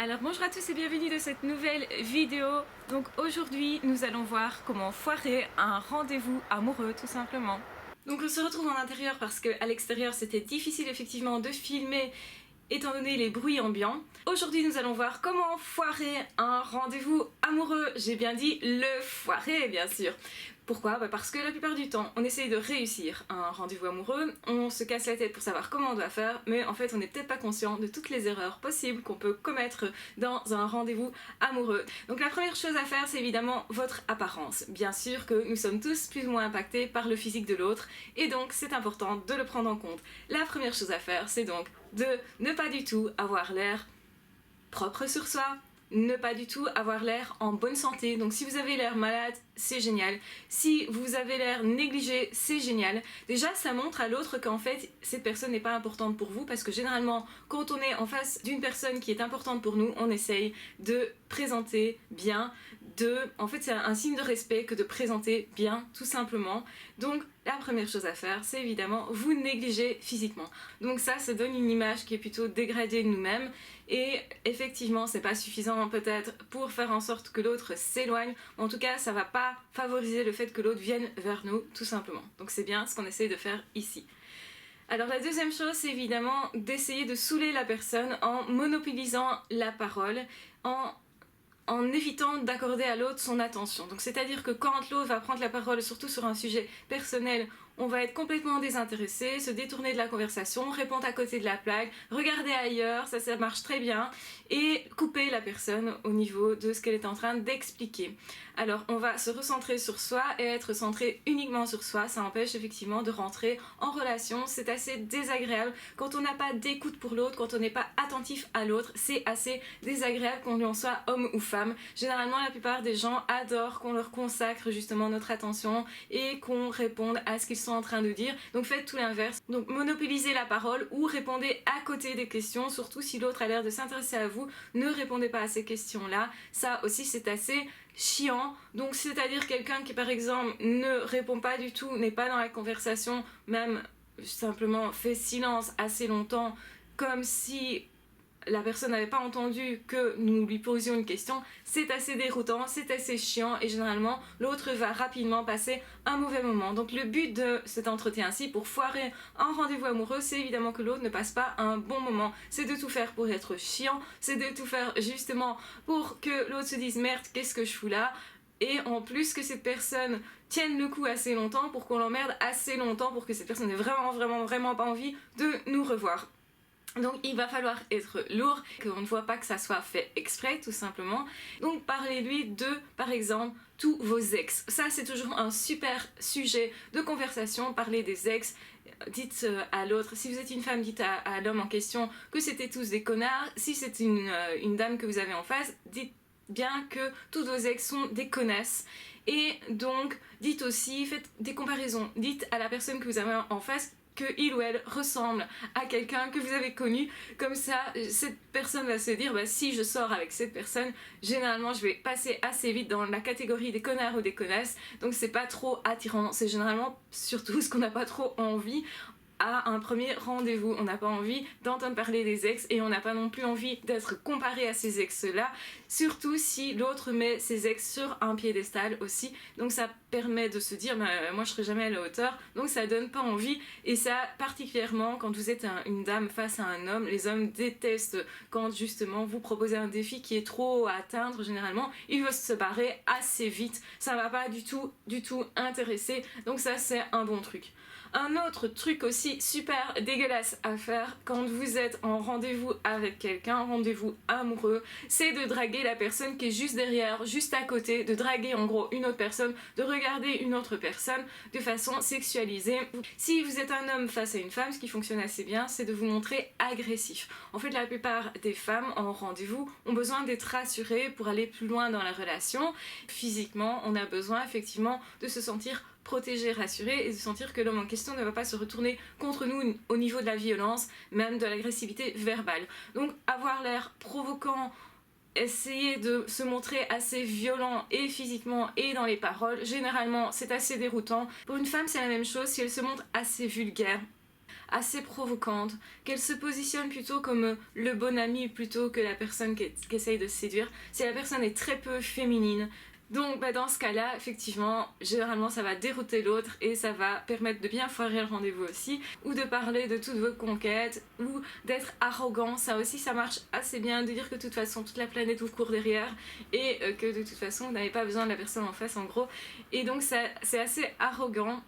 Alors bonjour à tous et bienvenue dans cette nouvelle vidéo. Donc aujourd'hui nous allons voir comment foirer un rendez-vous amoureux tout simplement. Donc on se retrouve en intérieur parce qu'à l'extérieur c'était difficile effectivement de filmer étant donné les bruits ambiants. Aujourd'hui nous allons voir comment foirer un rendez-vous amoureux. J'ai bien dit le foirer bien sûr. Pourquoi ? Parce que la plupart du temps, on essaye de réussir un rendez-vous amoureux, on se casse la tête pour savoir comment on doit faire, mais en fait on n'est peut-être pas conscient de toutes les erreurs possibles qu'on peut commettre dans un rendez-vous amoureux. Donc la première chose à faire, c'est évidemment votre apparence. Bien sûr que nous sommes tous plus ou moins impactés par le physique de l'autre, et donc c'est important de le prendre en compte. La première chose à faire, c'est donc de ne pas du tout avoir l'air propre sur soi, ne pas du tout avoir l'air en bonne santé. Donc si vous avez l'air malade, c'est génial. Si vous avez l'air négligé, c'est génial. Déjà, ça montre à l'autre qu'en fait, cette personne n'est pas importante pour vous, parce que généralement, quand on est en face d'une personne qui est importante pour nous, on essaye de présenter bien, en fait, c'est un signe de respect que de présenter bien, tout simplement. Donc, la première chose à faire, c'est évidemment vous négliger physiquement. Donc ça donne une image qui est plutôt dégradée de nous-mêmes. Et effectivement, c'est pas suffisant peut-être pour faire en sorte que l'autre s'éloigne. En tout cas, ça va pas favoriser le fait que l'autre vienne vers nous, tout simplement. Donc c'est bien ce qu'on essaye de faire ici. Alors la deuxième chose, c'est évidemment d'essayer de saouler la personne en monopolisant la parole, en évitant d'accorder à l'autre son attention. Donc c'est-à-dire que quand l'autre va prendre la parole, surtout sur un sujet personnel, on va être complètement désintéressé, se détourner de la conversation, répondre à côté de la plaque, regarder ailleurs, ça marche très bien, et couper la personne au niveau de ce qu'elle est en train d'expliquer. Alors on va se recentrer sur soi et être centré uniquement sur soi, ça empêche effectivement de rentrer en relation, c'est assez désagréable quand on n'a pas d'écoute pour l'autre, quand on n'est pas attentif à l'autre, c'est assez désagréable qu'on en soit homme ou femme. Généralement la plupart des gens adorent qu'on leur consacre justement notre attention et qu'on réponde à ce qu'ils sont en train de dire, donc faites tout l'inverse. Donc monopolisez la parole ou répondez à côté des questions, surtout si l'autre a l'air de s'intéresser à vous, ne répondez pas à ces questions-là, ça aussi c'est assez chiant. Donc c'est-à-dire quelqu'un qui par exemple ne répond pas du tout, n'est pas dans la conversation, même simplement fait silence assez longtemps, comme si la personne n'avait pas entendu que nous lui posions une question, c'est assez déroutant, c'est assez chiant et généralement l'autre va rapidement passer un mauvais moment. Donc le but de cet entretien-ci, pour foirer un rendez-vous amoureux, c'est évidemment que l'autre ne passe pas un bon moment. C'est de tout faire pour être chiant, c'est de tout faire justement pour que l'autre se dise merde, qu'est-ce que je fous là ? Et en plus que cette personne tienne le coup assez longtemps pour qu'on l'emmerde assez longtemps pour que cette personne n'ait vraiment pas envie de nous revoir. Donc il va falloir être lourd, qu'on ne voit pas que ça soit fait exprès tout simplement. Donc parlez-lui de, par exemple, tous vos ex. Ça c'est toujours un super sujet de conversation, parler des ex. Dites à l'autre, si vous êtes une femme, dites à l'homme en question que c'était tous des connards. Si c'est une dame que vous avez en face, dites bien que tous vos ex sont des connasses. Et donc dites aussi, faites des comparaisons. Dites à la personne que vous avez en face que il ou elle ressemble à quelqu'un que vous avez connu, comme ça cette personne va se dire si je sors avec cette personne, généralement je vais passer assez vite dans la catégorie des connards ou des connasses, donc c'est pas trop attirant, c'est généralement surtout ce qu'on n'a pas trop envie à un premier rendez-vous. On n'a pas envie d'entendre parler des ex et on n'a pas non plus envie d'être comparé à ces ex-là, surtout si l'autre met ses ex sur un piédestal aussi. Donc ça permet de se dire moi je serai jamais à la hauteur, donc ça donne pas envie. Et ça, particulièrement quand vous êtes une dame face à un homme, les hommes détestent quand justement vous proposez un défi qui est trop haut à atteindre. Généralement ils veulent se barrer assez vite, ça va pas du tout intéresser, donc ça c'est un bon truc. Un autre truc aussi super dégueulasse à faire quand vous êtes en rendez-vous avec quelqu'un, rendez-vous amoureux, c'est de draguer la personne qui est juste derrière, juste à côté, de draguer en gros une autre personne, de regarder une autre personne de façon sexualisée. Si vous êtes un homme face à une femme, ce qui fonctionne assez bien, c'est de vous montrer agressif. En fait, la plupart des femmes en rendez-vous ont besoin d'être rassurées pour aller plus loin dans la relation. Physiquement, on a besoin effectivement de se sentir protégé, rassuré et de sentir que l'homme en question ne va pas se retourner contre nous au niveau de la violence, même de l'agressivité verbale. Donc avoir l'air provoquant, essayer de se montrer assez violent et physiquement et dans les paroles, généralement c'est assez déroutant. Pour une femme c'est la même chose, si elle se montre assez vulgaire, assez provocante, qu'elle se positionne plutôt comme le bon ami plutôt que la personne qui essaye de séduire, si la personne est très peu féminine. Donc dans ce cas-là, effectivement, généralement ça va dérouter l'autre et ça va permettre de bien foirer le rendez-vous aussi, ou de parler de toutes vos conquêtes, ou d'être arrogant, ça aussi ça marche assez bien, de dire que de toute façon toute la planète vous court derrière et que de toute façon vous n'avez pas besoin de la personne en face en gros. Et donc c'est assez arrogant.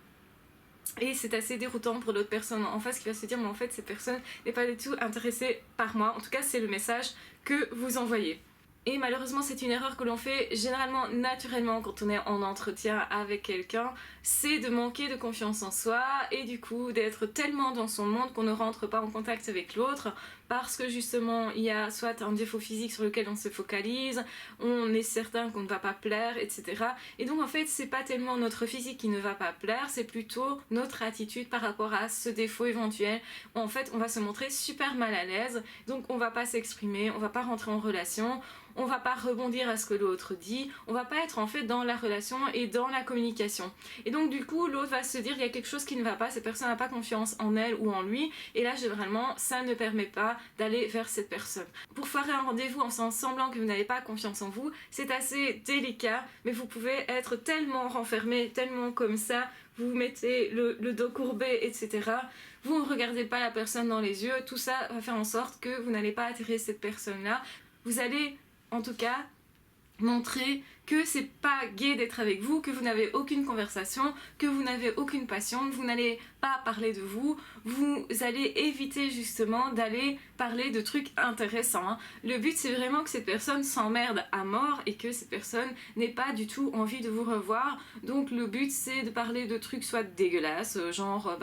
Et c'est assez déroutant pour l'autre personne en face qui va se dire mais en fait cette personne n'est pas du tout intéressée par moi, en tout cas c'est le message que vous envoyez. Et malheureusement c'est une erreur que l'on fait généralement naturellement quand on est en entretien avec quelqu'un, c'est de manquer de confiance en soi et du coup d'être tellement dans son monde qu'on ne rentre pas en contact avec l'autre parce que justement il y a soit un défaut physique sur lequel on se focalise, on est certain qu'on ne va pas plaire, etc. Et donc en fait c'est pas tellement notre physique qui ne va pas plaire, c'est plutôt notre attitude par rapport à ce défaut éventuel. En fait on va se montrer super mal à l'aise, donc on va pas s'exprimer, on va pas rentrer en relation, on va pas rebondir à ce que l'autre dit, on va pas être en fait dans la relation et dans la communication. Et donc du coup l'autre va se dire il y a quelque chose qui ne va pas, cette personne n'a pas confiance en elle ou en lui, et là généralement ça ne permet pas d'aller vers cette personne. Pour foirer un rendez-vous en faisant semblant que vous n'avez pas confiance en vous, c'est assez délicat, mais vous pouvez être tellement renfermé, tellement comme ça, vous vous mettez le dos courbé, etc. Vous ne regardez pas la personne dans les yeux, tout ça va faire en sorte que vous n'allez pas attirer cette personne-là. Vous allez en tout cas montrer que c'est pas gai d'être avec vous, que vous n'avez aucune conversation, que vous n'avez aucune passion, que vous n'allez pas parler de vous, vous allez éviter justement d'aller parler de trucs intéressants. Le but c'est vraiment que cette personne s'emmerde à mort et que cette personne n'ait pas du tout envie de vous revoir. Donc le but c'est de parler de trucs soit dégueulasses, genre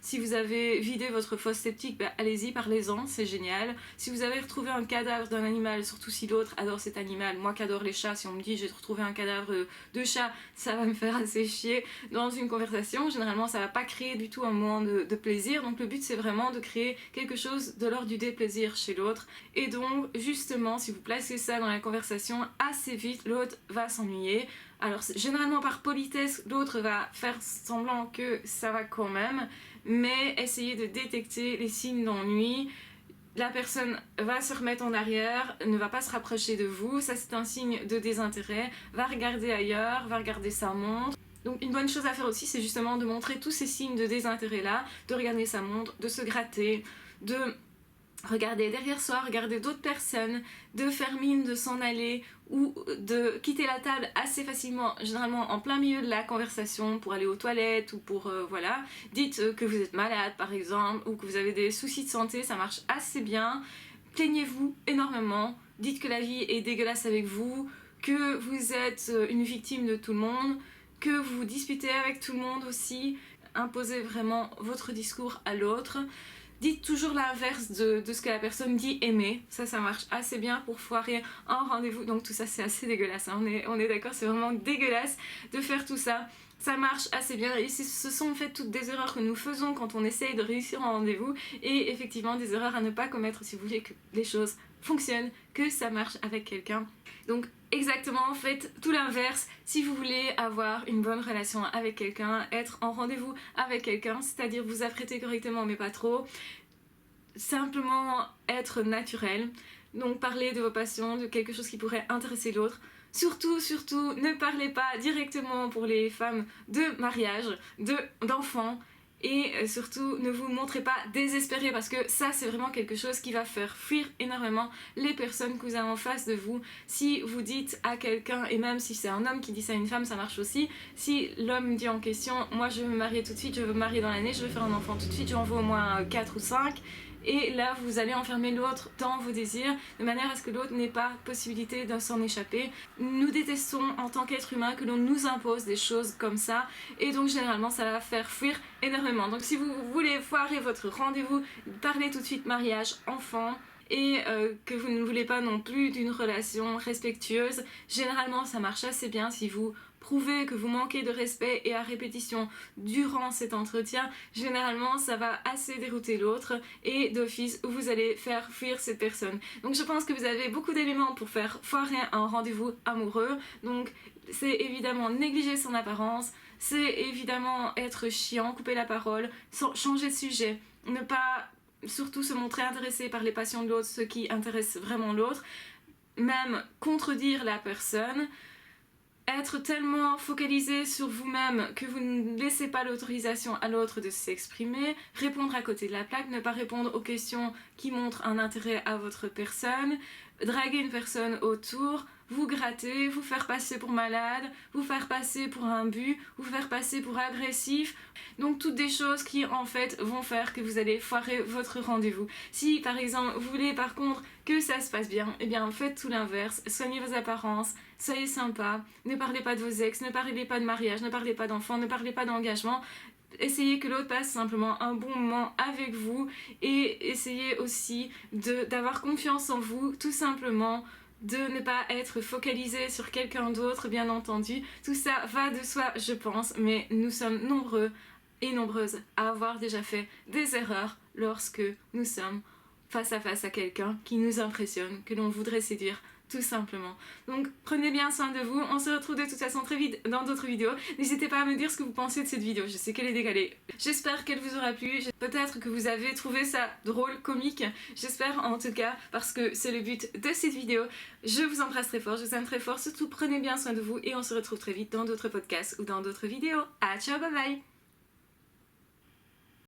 si vous avez vidé votre fosse septique, allez-y, parlez-en, c'est génial. Si vous avez retrouvé un cadavre d'un animal, surtout si l'autre adore cet animal, moi qui adore les chats, si on me dit j'ai retrouvé un cadavre de chat, ça va me faire assez chier dans une conversation. Généralement, ça va pas créer du tout un moment de plaisir. Donc le but, c'est vraiment de créer quelque chose de l'ordre du déplaisir chez l'autre. Et donc, justement, si vous placez ça dans la conversation, assez vite, l'autre va s'ennuyer. Alors généralement par politesse, l'autre va faire semblant que ça va quand même, mais essayez de détecter les signes d'ennui. La personne va se remettre en arrière, ne va pas se rapprocher de vous, ça c'est un signe de désintérêt, va regarder ailleurs, va regarder sa montre. Donc une bonne chose à faire aussi, c'est justement de montrer tous ces signes de désintérêt là, de regarder sa montre, de se gratter, de regarder derrière soi, regarder d'autres personnes, de faire mine de s'en aller ou de quitter la table assez facilement, généralement en plein milieu de la conversation pour aller aux toilettes ou pour voilà. Dites que vous êtes malade par exemple ou que vous avez des soucis de santé, ça marche assez bien. Plaignez-vous énormément, dites que la vie est dégueulasse avec vous, que vous êtes une victime de tout le monde, que vous disputez avec tout le monde aussi. Imposez vraiment votre discours à l'autre. Dites toujours l'inverse de ce que la personne dit aimer, ça marche assez bien pour foirer un rendez-vous, donc tout ça c'est assez dégueulasse, hein. On est d'accord, c'est vraiment dégueulasse de faire tout ça. Ça marche assez bien et ce sont en fait toutes des erreurs que nous faisons quand on essaye de réussir un rendez-vous et effectivement des erreurs à ne pas commettre si vous voulez que les choses fonctionnent, que ça marche avec quelqu'un. Donc exactement, faites tout l'inverse si vous voulez avoir une bonne relation avec quelqu'un, être en rendez-vous avec quelqu'un, c'est-à-dire vous apprêter correctement mais pas trop, simplement être naturel, donc parler de vos passions, de quelque chose qui pourrait intéresser l'autre. Surtout, ne parlez pas directement pour les femmes de mariage, d'enfants. Et surtout, ne vous montrez pas désespéré parce que ça, c'est vraiment quelque chose qui va faire fuir énormément les personnes que vous avez en face de vous. Si vous dites à quelqu'un, et même si c'est un homme qui dit ça à une femme, ça marche aussi. Si l'homme dit en question, moi je veux me marier tout de suite, je veux me marier dans l'année, je veux faire un enfant tout de suite, j'en veux au moins 4 ou 5. Et là, vous allez enfermer l'autre dans vos désirs, de manière à ce que l'autre n'ait pas possibilité de s'en échapper. Nous détestons en tant qu'être humain que l'on nous impose des choses comme ça, et donc généralement ça va faire fuir énormément. Donc si vous voulez foirer votre rendez-vous, parlez tout de suite mariage, enfant, et que vous ne voulez pas non plus d'une relation respectueuse, généralement ça marche assez bien si vous prouvez que vous manquez de respect et à répétition durant cet entretien, généralement ça va assez dérouter l'autre et d'office vous allez faire fuir cette personne. Donc je pense que vous avez beaucoup d'éléments pour faire foirer un rendez-vous amoureux. Donc c'est évidemment négliger son apparence, c'est évidemment être chiant, couper la parole, changer de sujet, ne pas surtout se montrer intéressé par les passions de l'autre, ce qui intéresse vraiment l'autre, même contredire la personne, être tellement focalisé sur vous-même que vous ne laissez pas l'autorisation à l'autre de s'exprimer, répondre à côté de la plaque, ne pas répondre aux questions qui montrent un intérêt à votre personne, draguer une personne autour, vous gratter, vous faire passer pour malade, vous faire passer pour un but, vous faire passer pour agressif. Donc toutes des choses qui en fait vont faire que vous allez foirer votre rendez-vous. Si par exemple vous voulez par contre que ça se passe bien, eh bien faites tout l'inverse, soignez vos apparences, soyez sympa, ne parlez pas de vos ex, ne parlez pas de mariage, ne parlez pas d'enfants, ne parlez pas d'engagement. Essayez que l'autre passe simplement un bon moment avec vous et essayez aussi d'avoir confiance en vous, tout simplement, de ne pas être focalisé sur quelqu'un d'autre, bien entendu. Tout ça va de soi, je pense, mais nous sommes nombreux et nombreuses à avoir déjà fait des erreurs lorsque nous sommes face à quelqu'un qui nous impressionne, que l'on voudrait séduire tout simplement. Donc prenez bien soin de vous, on se retrouve de toute façon très vite dans d'autres vidéos. N'hésitez pas à me dire ce que vous pensez de cette vidéo, je sais qu'elle est décalée. J'espère qu'elle vous aura plu, peut-être que vous avez trouvé ça drôle, comique, j'espère en tout cas, parce que c'est le but de cette vidéo. Je vous embrasse très fort, je vous aime très fort, surtout prenez bien soin de vous et on se retrouve très vite dans d'autres podcasts ou dans d'autres vidéos. Ah ciao, bye bye.